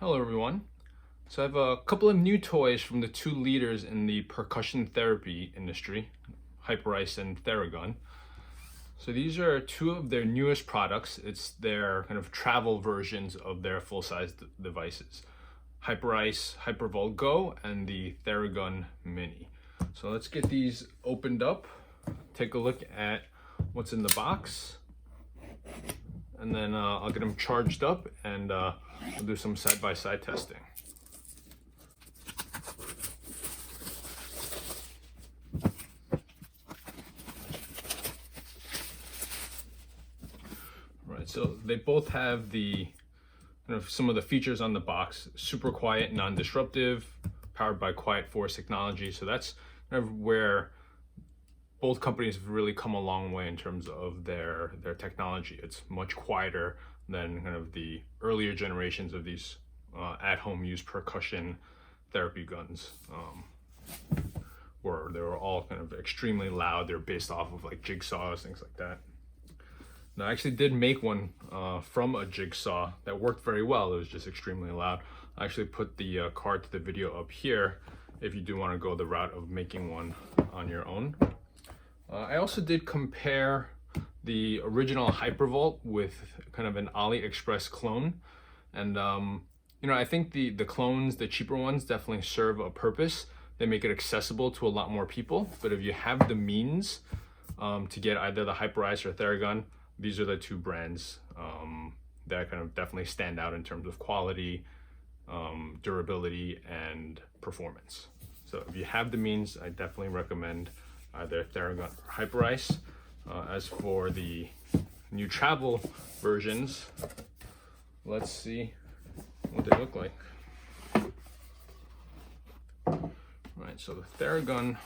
Hello everyone. So I have a couple of new toys from the two leaders in the percussion therapy industry, Hypervolt and Theragun. So these are two of their newest products. It's their kind of travel versions of their full-size devices. Hypervolt Go and the Theragun Mini. So let's get these opened up, take a look at what's in the box, and then I'll get them charged up and we'll do some side-by-side testing. Right, so they both have the kind of some of the features on the box: super quiet, non-disruptive, powered by Quiet Force technology. So that's kind of where both companies have really come a long way in terms of their technology. It's much quieter than kind of the earlier generations of these at-home use percussion therapy guns, where they were all kind of extremely loud. They're based off of like jigsaws, things like that. Now, I actually did make one from a jigsaw that worked very well. It was just extremely loud. I actually put the card to the video up here if you do want to go the route of making one on your own. I also did compare the original Hypervolt with kind of an AliExpress clone. And, I think the clones, the cheaper ones, definitely serve a purpose. They make it accessible to a lot more people. But if you have the means to get either the Hypervolt or Theragun, these are the two brands that kind of definitely stand out in terms of quality, durability, and performance. So if you have the means, I definitely recommend either Theragun or Hypervolt. As for the new travel versions, let's see what they look like. Right, so the Theragun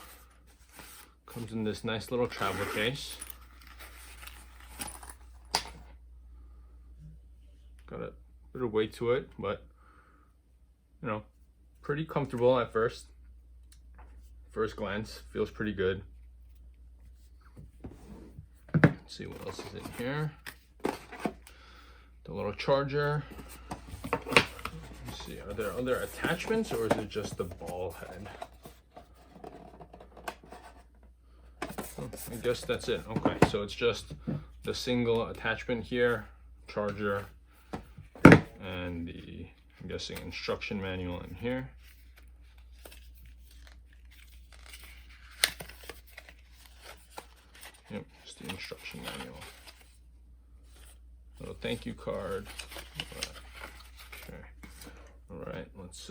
comes in this nice little travel case. Got a bit of weight to it, but pretty comfortable at first glance. Feels pretty good. Let's see what else is in here. The little charger. Let's see, are there other attachments or is it just the ball head? Oh, I guess that's it. Okay, so it's just the single attachment here, charger, and the, I'm guessing, instruction manual in here. Yep, just the instruction manual. Little thank you card. Okay. All right, let's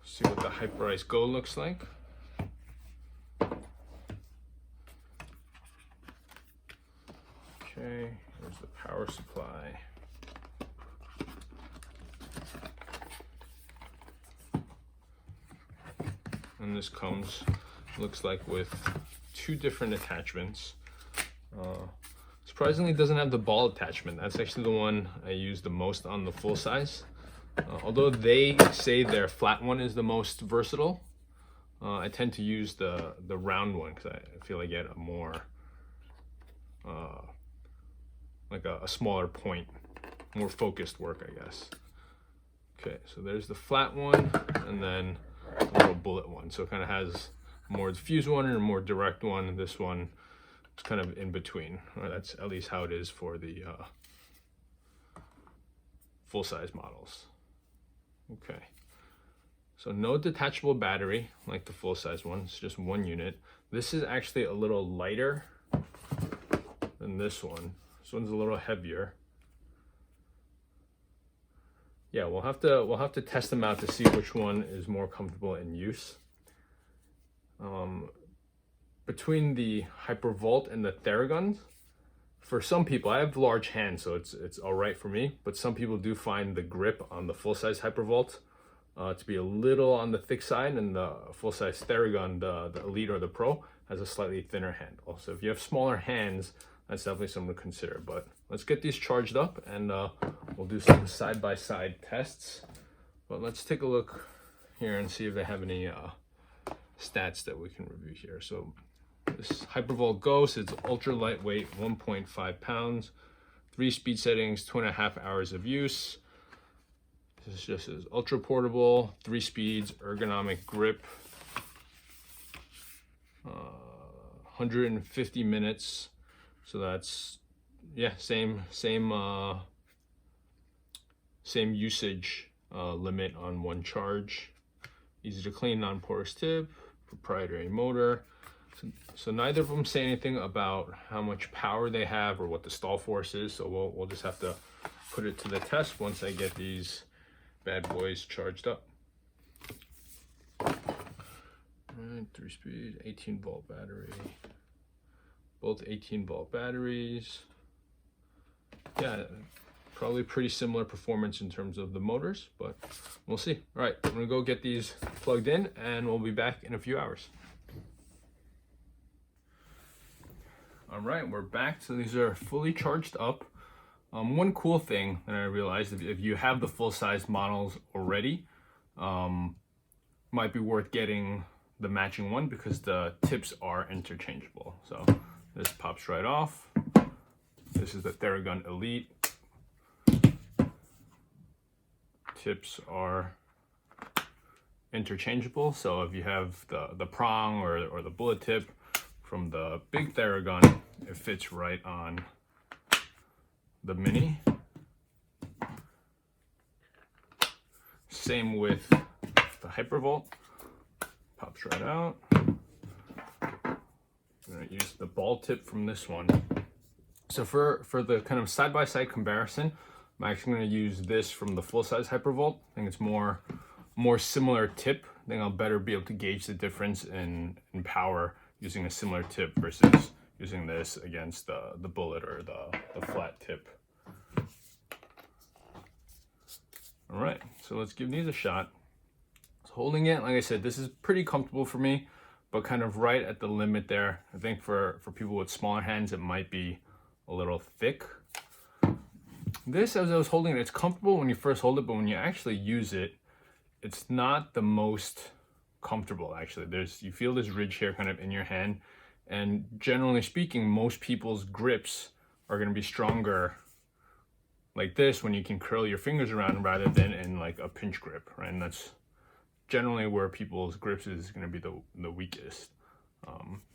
see what the Hypervolt Go looks like. Okay, here's the power supply. And this comes, looks like, with two different attachments. Surprisingly, it doesn't have the ball attachment. That's actually the one I use the most on the full size. Although they say their flat one is the most versatile, I tend to use the round one because I feel I get a more like a smaller point, more focused work, I guess. Okay, so there's the flat one, and then a little bullet one. So it kind of has more diffuse one and a more direct one. And this one is kind of in between. Or that's at least how it is for the full-size models. Okay, so no detachable battery like the full-size one. It's just one unit. This is actually a little lighter than this one. This one's a little heavier. Yeah, we'll have to test them out to see which one is more comfortable in use. Between the Hypervolt and the Theragun, for some people, I have large hands, so it's all right for me. But some people do find the grip on the full-size Hypervolt to be a little on the thick side, and the full-size Theragun, the Elite or the Pro, has a slightly thinner handle. So if you have smaller hands, that's definitely something to consider. But let's get these charged up and we'll do some side-by-side tests. But let's take a look here and see if they have any stats that we can review here. So this Hypervolt Go says it's ultra lightweight, 1.5 pounds, 3 speed settings, 2.5 hours of use. This just is ultra portable, 3 speeds, ergonomic grip, 150 minutes. So that's, yeah, same usage limit on one charge. Easy to clean, non-porous tip, proprietary motor. So neither of them say anything about how much power they have or what the stall force is. So we'll just have to put it to the test once I get these bad boys charged up. All right, 3-speed, 18-volt battery. Both 18-volt batteries. Yeah, probably pretty similar performance in terms of the motors, but we'll see. All right, I'm gonna go get these plugged in and we'll be back in a few hours. All right, we're back. So these are fully charged up. One cool thing that I realized, if you have the full-size models already, might be worth getting the matching one because the tips are interchangeable. So this pops right off. This is the Theragun Elite. Tips are interchangeable. So if you have the prong or the bullet tip from the big Theragun, it fits right on the Mini. Same with the Hypervolt. Pops right out. I'm gonna use the ball tip from this one. So for the kind of side-by-side comparison, I'm actually gonna use this from the full-size Hypervolt. I think it's more similar tip. I think I'll better be able to gauge the difference in power using a similar tip versus using this against the bullet or the flat tip. All right, so let's give these a shot. So holding it, like I said, this is pretty comfortable for me, but kind of right at the limit there. I think for people with smaller hands, it might be a little thick. This, as I was holding it, it's comfortable when you first hold it, but when you actually use it, it's not the most comfortable, actually. You feel this ridge here kind of in your hand, and generally speaking, most people's grips are going to be stronger like this when you can curl your fingers around rather than in like a pinch grip, right? And that's generally where people's grips is going to be the weakest.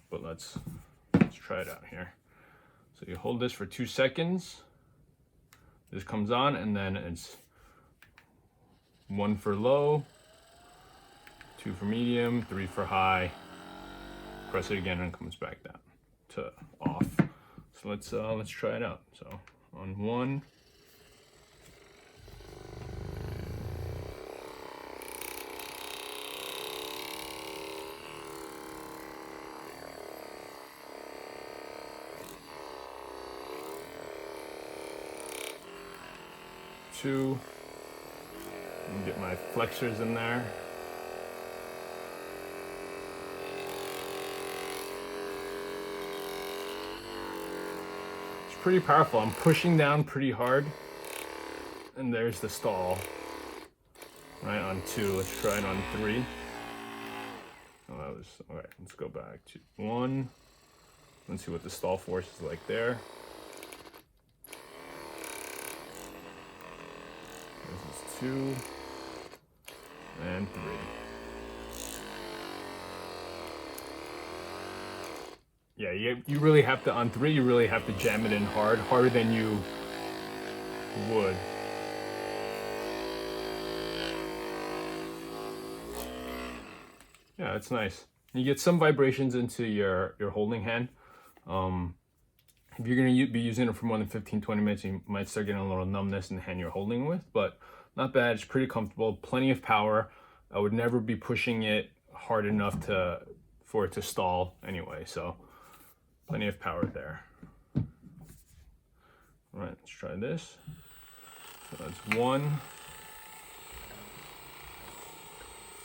But let's try it out here. So you hold this for 2 seconds. This comes on, and then it's 1 for low, 2 for medium, 3 for high. Press it again and it comes back down to off. So let's try it out. So on 1. 2. And get my flexors in there. It's pretty powerful. I'm pushing down pretty hard. And there's the stall. Right on 2. Let's try it on 3. Oh, that was all right. Let's go back to 1. Let's see what the stall force is like there. This is 2 and 3. Yeah, you really have to, on 3, you really have to jam it in harder than you would. Yeah, it's nice. You get some vibrations into your holding hand. If you're going to be using it for more than 15-20 minutes, you might start getting a little numbness in the hand you're holding with, but not bad. It's pretty comfortable, plenty of power. I would never be pushing it hard enough for it to stall anyway, so plenty of power there. All right, let's try this. So that's 1.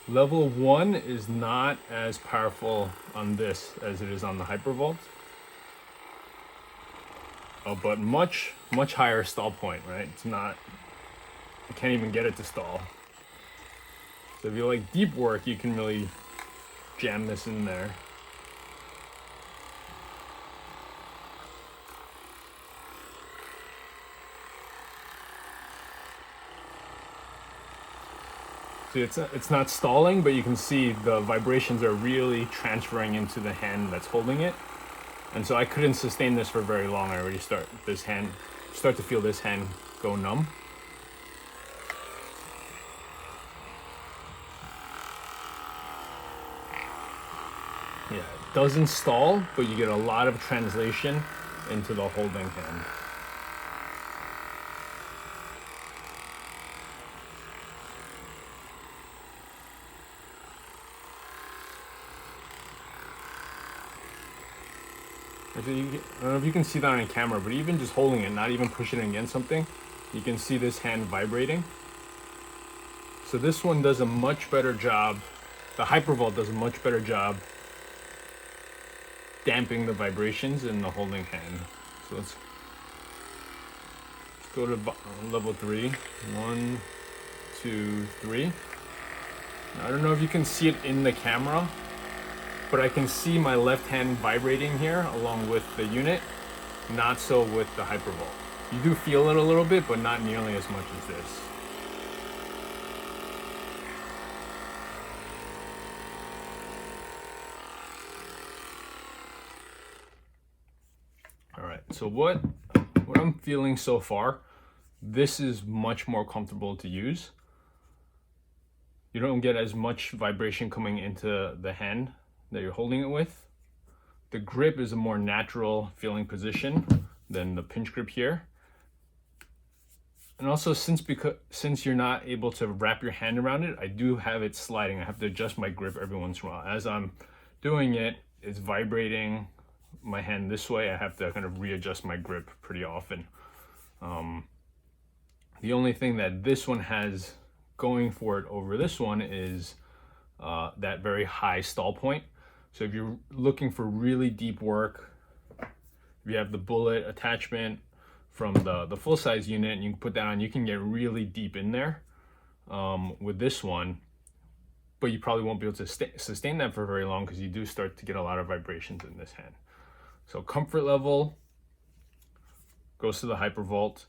Level 1 is not as powerful on this as it is on the Hypervolt. Oh, but much higher stall point, right? It's not, you can't even get it to stall. So if you like deep work, you can really jam this in there. See, it's not stalling, but you can see the vibrations are really transferring into the hand that's holding it. And so I couldn't sustain this for very long. I already start to feel this hand go numb. Yeah, it doesn't stall, but you get a lot of translation into the holding hand. Actually, I don't know if you can see that on camera, but even just holding it, not even pushing it against something, you can see this hand vibrating. So this one does a much better job. The Hypervolt does a much better job damping the vibrations in the holding hand. So let's go to level 3. 1, 2, 3. I don't know if you can see it in the camera, but I can see my left hand vibrating here along with the unit, not so with the Hypervolt. You do feel it a little bit, but not nearly as much as this. All right, so what I'm feeling so far, this is much more comfortable to use. You don't get as much vibration coming into the hand that you're holding it with. The grip is a more natural feeling position than the pinch grip here. And also since you're not able to wrap your hand around it, I do have it sliding. I have to adjust my grip every once in a while. As I'm doing it, it's vibrating my hand this way. I have to kind of readjust my grip pretty often. The only thing that this one has going for it over this one is that very high stall point. So if you're looking for really deep work, if you have the bullet attachment from the full-size unit and you can put that on, you can get really deep in there with this one, but you probably won't be able to sustain that for very long because you do start to get a lot of vibrations in this hand. So comfort level goes to the Hypervolt.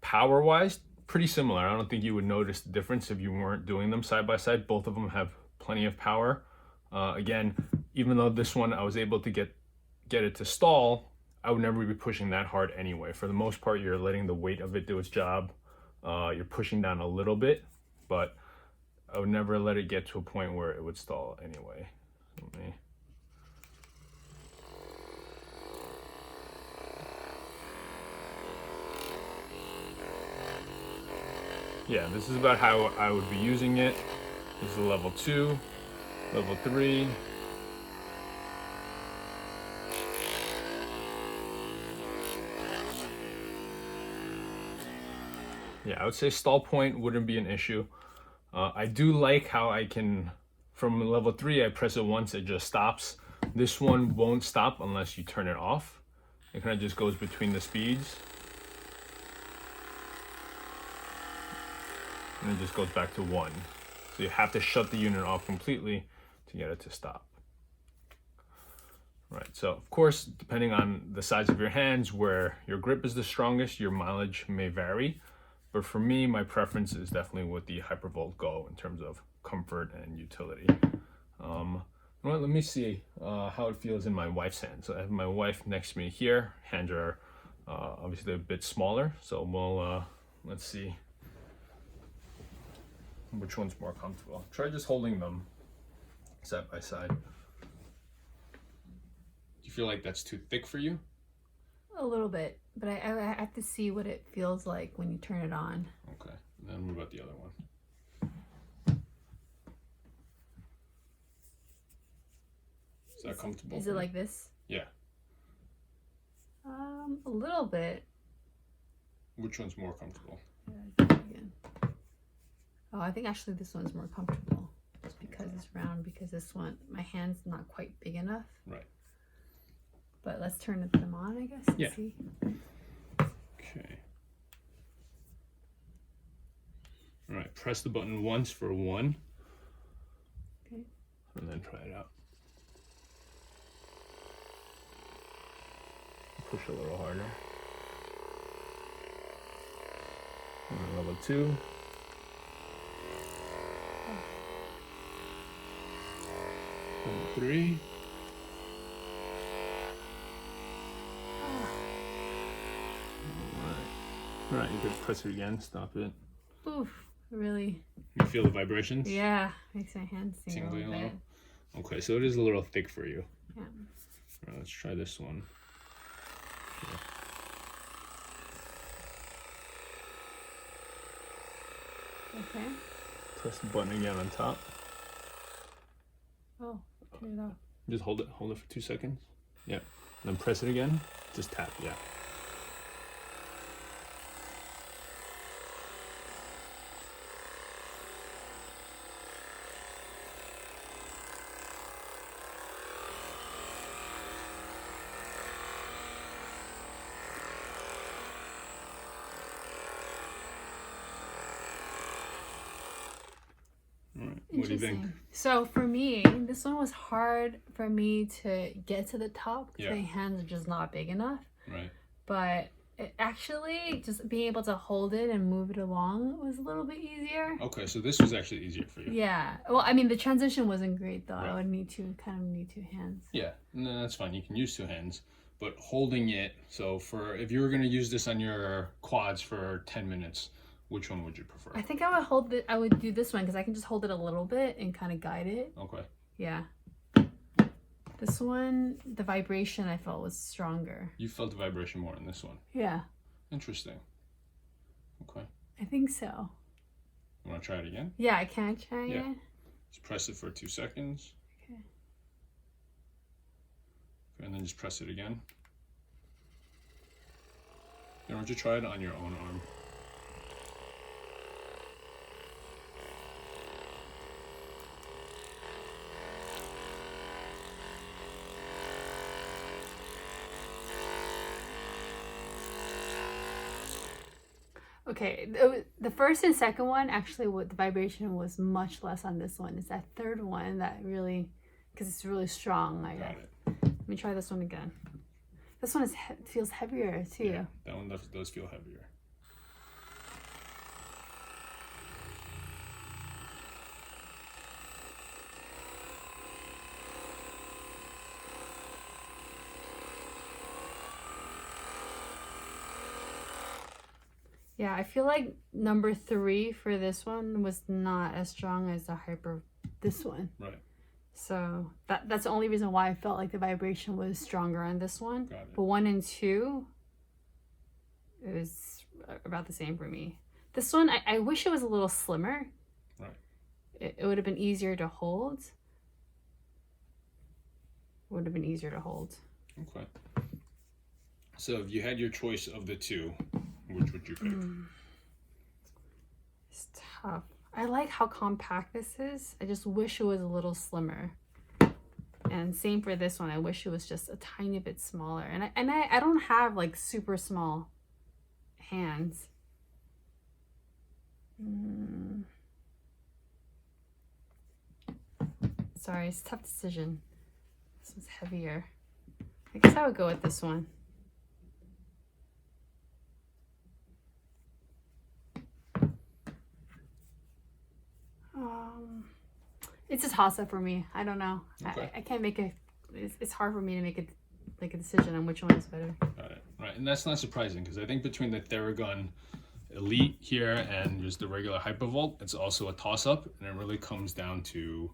Power-wise, pretty similar. I don't think you would notice the difference if you weren't doing them side by side. Both of them have plenty of power. Again, even though this one I was able to get it to stall, I would never be pushing that hard anyway. For the most part, you're letting the weight of it do its job. You're pushing down a little bit, but I would never let it get to a point where it would stall anyway. Yeah, this is about how I would be using it. This is level 2, level 3. Yeah, I would say stall point wouldn't be an issue. I do like how I can, from level 3, I press it once, it just stops. This one won't stop unless you turn it off. It kind of just goes between the speeds. And it just goes back to 1. So you have to shut the unit off completely to get it to stop. Right, so of course, depending on the size of your hands, where your grip is the strongest, your mileage may vary. But for me, my preference is definitely with the Hypervolt Go in terms of comfort and utility. Well, let me see how it feels in my wife's hands. So I have my wife next to me here. Hands are obviously a bit smaller, so we'll let's see which one's more comfortable. Try just holding them side by side. Do you feel like that's too thick for you? A little bit, but I have to see what it feels like when you turn it on. Okay, and then what about the other one? Is that comfortable? Is it like this? Yeah. A little bit. Which one's more comfortable? Oh, I think actually this one's more comfortable. Just because it's round, because this one, my hand's not quite big enough. Right. But let's turn them on, I guess, and yeah. see. Okay. All right, press the button once for 1. Okay. And then try it out. Push a little harder. And then level 2. Number 3. All right, you can press it again, stop it. Oof, really. You feel the vibrations? Yeah, makes my hands tingle Tingling a a bit. little? Okay, so it is a little thick for you. Yeah. All right, let's try this one. Okay. Press the button again on top. Oh, turn it off. Just hold it for 2 seconds. Yeah. Then press it again. Just tap, yeah. All right. What do you think? So for me, this one was hard for me to get to the top because Yeah. my hands are just not big enough. Right. But it actually, just being able to hold it and move it along was a little bit easier. Okay, so this was actually easier for you. Yeah. Well, I mean, the transition wasn't great though. Right. I would need to need 2 hands. Yeah, no, that's fine. You can use 2 hands, but holding it. So if you were gonna use this on your quads for 10 minutes, which one would you prefer? I think I would do this one because I can just hold it a little bit and kind of guide it. Okay. Yeah. This one, the vibration I felt was stronger. You felt the vibration more in this one. Yeah. Interesting. Okay. I think so. You want to try it again? Yeah, I can try Yeah. it. Just press it for 2 seconds. Okay. And then just press it again. Then why don't you try it on your own arm? Okay, the first and second one, actually, the vibration was much less on this one. It's that third one that really, because it's really strong. Got it. Let me try this one again. This one feels heavier too. Yeah, that one does feel heavier. Yeah, I feel like number 3 for this one was not as strong as this one. Right. So that's the only reason why I felt like the vibration was stronger on this one. Got it. But 1 and 2, it was about the same for me. This one, I wish it was a little slimmer. Right. It would have been easier to hold. Okay. So if you had your choice of the 2, which would you pick? It's tough. I like how compact this is. I just wish it was a little slimmer. And same for this one. I wish it was just a tiny bit smaller. And I don't have like super small hands. Sorry, it's a tough decision. This one's heavier. I guess I would go with this one. It's a toss-up for me. I don't know. Okay. I can't make it's hard for me to make a decision on which one is better. Got it. Right, and that's not surprising because I think between the Theragun Elite here and just the regular Hypervolt, it's also a toss-up, and it really comes down to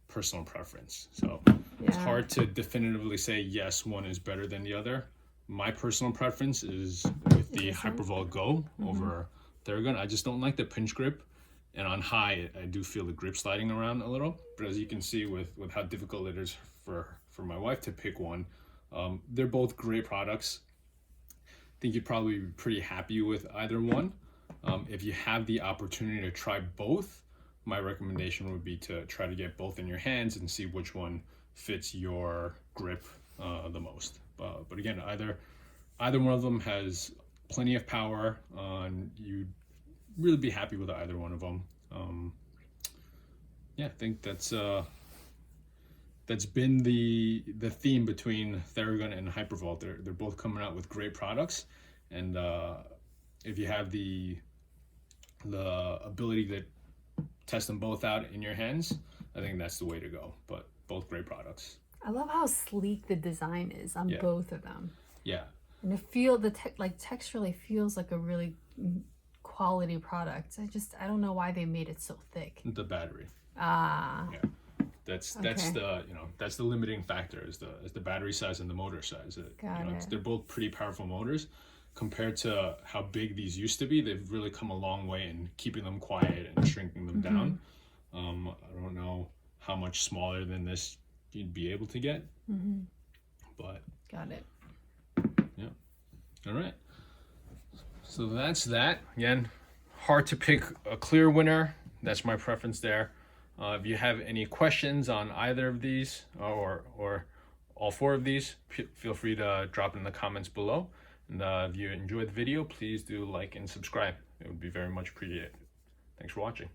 personal preference. So it's hard to definitively say yes, one is better than the other. My personal preference is with the Hypervolt Go over Theragun. I just don't like the pinch grip. And on high, I do feel the grip sliding around a little. But as you can see with how difficult it is for my wife to pick one, they're both great products. I think you'd probably be pretty happy with either one. If you have the opportunity to try both, my recommendation would be to try to get both in your hands and see which one fits your grip the most. But again, either one of them has plenty of power. You'd really be happy with either one of them. Yeah, I think that's been the theme between Theragun and Hypervolt. They're both coming out with great products, and if you have the ability to test them both out in your hands, I think that's the way to go. But both great products. I love how sleek the design is on both of them. Yeah. And texturally feels like a really quality product. I don't know why they made it so thick. The battery. Ah. Yeah. That's the that's the limiting factor is the battery size and the motor size. They're both pretty powerful motors. Compared to how big these used to be, they've really come a long way in keeping them quiet and shrinking them down. I don't know how much smaller than this you'd be able to get, but got it. Yeah. All right. So that's that. Again, hard to pick a clear winner. That's my preference there. If you have any questions on either of these or all four of these, feel free to drop it in the comments below. And if you enjoyed the video, please do like and subscribe. It would be very much appreciated. Thanks for watching.